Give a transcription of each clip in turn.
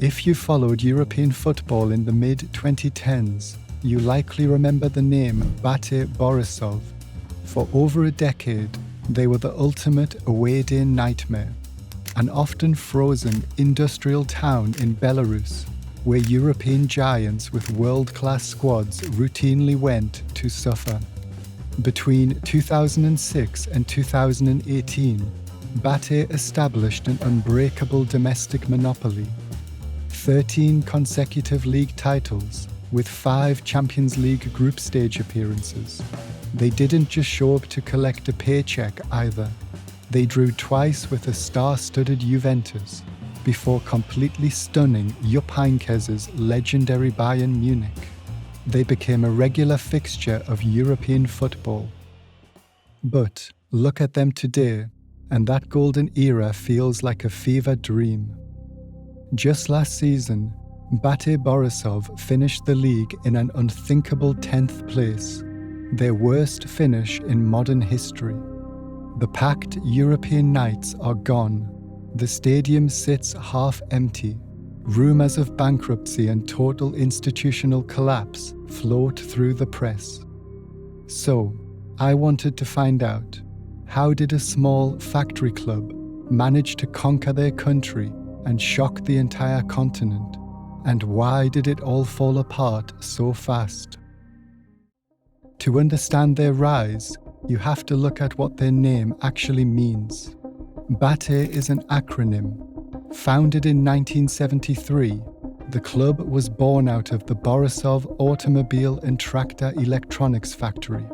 If you followed European football in the mid-2010s, you likely remember the name BATE Borisov. For over a decade, they were the ultimate away day nightmare, an often frozen industrial town in Belarus, where European giants with world-class squads routinely went to suffer. Between 2006 and 2018, BATE established an unbreakable domestic monopoly. 13 consecutive league titles, with 5 Champions League group stage appearances. They didn't just show up to collect a paycheck either. They drew twice with a star-studded Juventus, before completely stunning Jupp Heynckes' legendary Bayern Munich. They became a regular fixture of European football. But look at them today, and that golden era feels like a fever dream. Just last season, BATE Borisov finished the league in an unthinkable 10th place, their worst finish in modern history. The packed European nights are gone. The stadium sits half empty. Rumours of bankruptcy and total institutional collapse float through the press. So, I wanted to find out, how did a small factory club manage to conquer their country and shock the entire continent? And why did it all fall apart so fast? To understand their rise, you have to look at what their name actually means. BATE is an acronym. Founded in 1973, the club was born out of the Borisov automobile and tractor electronics factory.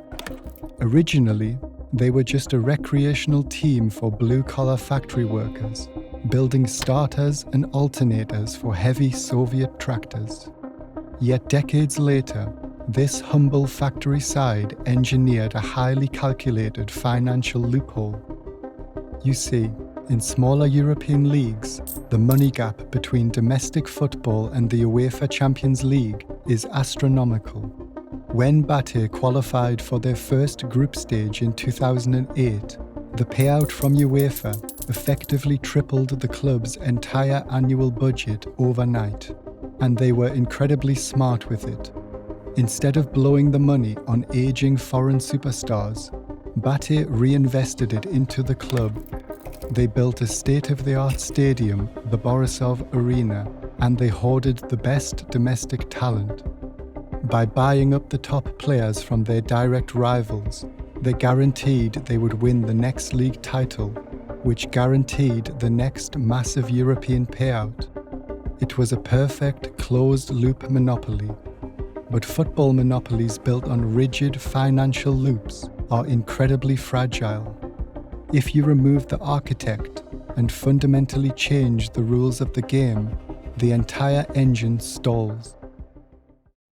Originally, they were just a recreational team for blue-collar factory workers, building starters and alternators for heavy Soviet tractors. Yet decades later, this humble factory side engineered a highly calculated financial loophole. You see, in smaller European leagues, the money gap between domestic football and the UEFA Champions League is astronomical. When BATE qualified for their first group stage in 2008, the payout from UEFA effectively tripled the club's entire annual budget overnight, and they were incredibly smart with it. Instead of blowing the money on aging foreign superstars, BATE reinvested it into the club. They built a state-of-the-art stadium, the Borisov Arena, and they hoarded the best domestic talent. By buying up the top players from their direct rivals, they guaranteed they would win the next league title, which guaranteed the next massive European payout. It was a perfect closed-loop monopoly. But football monopolies built on rigid financial loops are incredibly fragile. If you remove the architect and fundamentally change the rules of the game, the entire engine stalls.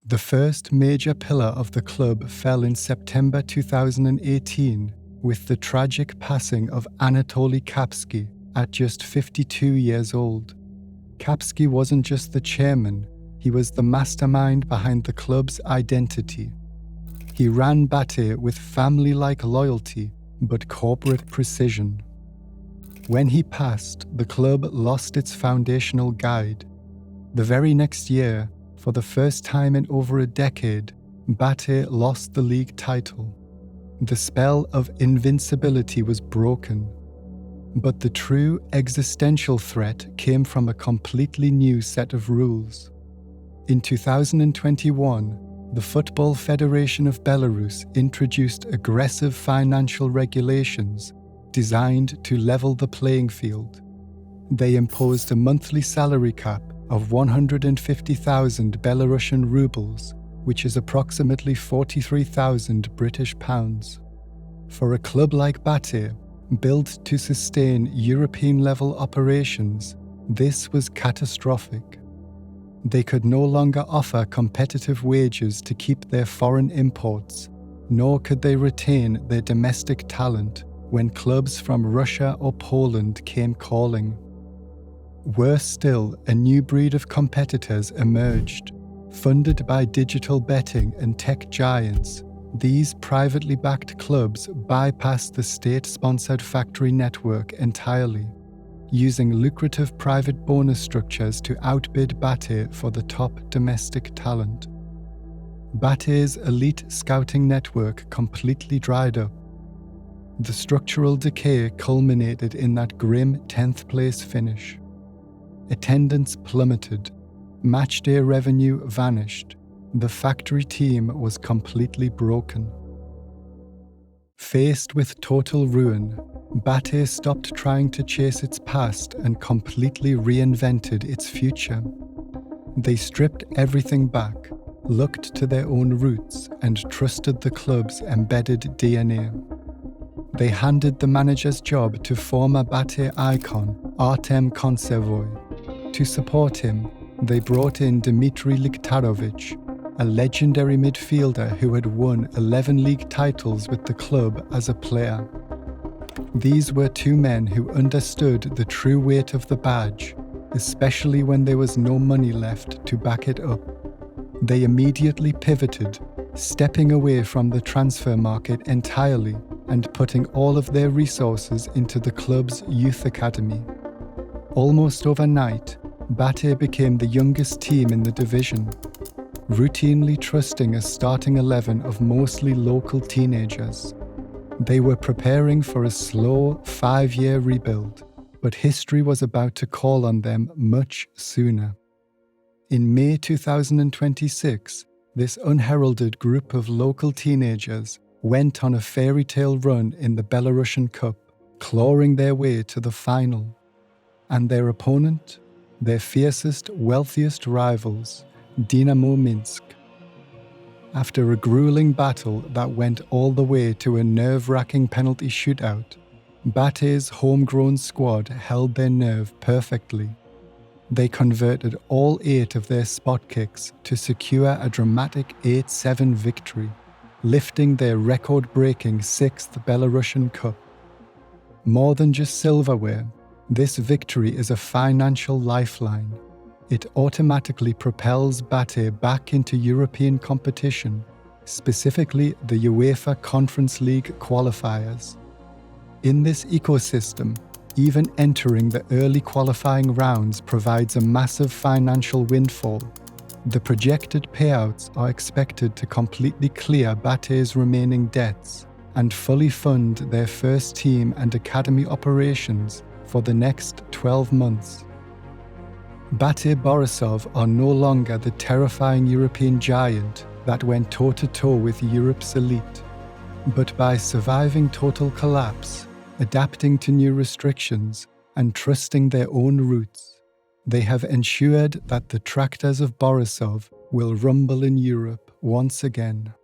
The first major pillar of the club fell in September 2018 with the tragic passing of Anatoli Kapski at just 52 years old. Kapski wasn't just the chairman, he was the mastermind behind the club's identity. He ran BATE with family-like loyalty, but corporate precision. When he passed, the club lost its foundational guide. The very next year, for the first time in over a decade, BATE lost the league title. The spell of invincibility was broken. But the true existential threat came from a completely new set of rules. In 2021, the Football Federation of Belarus introduced aggressive financial regulations designed to level the playing field. They imposed a monthly salary cap of 150,000 Belarusian rubles, which is approximately 43,000 British pounds. For a club like BATE, built to sustain European-level operations, this was catastrophic. They could no longer offer competitive wages to keep their foreign imports, nor could they retain their domestic talent when clubs from Russia or Poland came calling. Worse still, a new breed of competitors emerged. Funded by digital betting and tech giants, these privately backed clubs bypassed the state-sponsored factory network entirely. using lucrative private bonus structures to outbid BATE for the top domestic talent. BATE's elite scouting network completely dried up. The structural decay culminated in that grim 10th place finish. Attendance plummeted, matchday revenue vanished, the factory team was completely broken. Faced with total ruin, BATE stopped trying to chase its past and completely reinvented its future. They stripped everything back, looked to their own roots, and trusted the club's embedded DNA. They handed the manager's job to former BATE icon Artem Konsevoy. To support him, they brought in Dmitry Liktarovich, a legendary midfielder who had won 11 league titles with the club as a player. These were two men who understood the true weight of the badge, especially when there was no money left to back it up. They immediately pivoted, stepping away from the transfer market entirely and putting all of their resources into the club's youth academy. Almost overnight, BATE became the youngest team in the division, routinely trusting a starting 11 of mostly local teenagers. They were preparing for a slow 5-year rebuild, but history was about to call on them much sooner. In May 2026, this unheralded group of local teenagers went on a fairy tale run in the Belarusian Cup, clawing their way to the final. And their opponent? Their fiercest, wealthiest rivals, Dynamo Minsk. After a grueling battle that went all the way to a nerve-wracking penalty shootout, BATE's homegrown squad held their nerve perfectly. They converted all 8 of their spot kicks to secure a dramatic 8-7 victory, lifting their record-breaking 6th Belarusian Cup. More than just silverware, this victory is a financial lifeline. It automatically propels BATE back into European competition, specifically the UEFA Conference League qualifiers. In this ecosystem, even entering the early qualifying rounds provides a massive financial windfall. The projected payouts are expected to completely clear BATE's remaining debts and fully fund their first team and academy operations for the next 12 months. BATE Borisov are no longer the terrifying European giant that went toe-to-toe with Europe's elite. But by surviving total collapse, adapting to new restrictions, and trusting their own roots, they have ensured that the tractors of Borisov will rumble in Europe once again.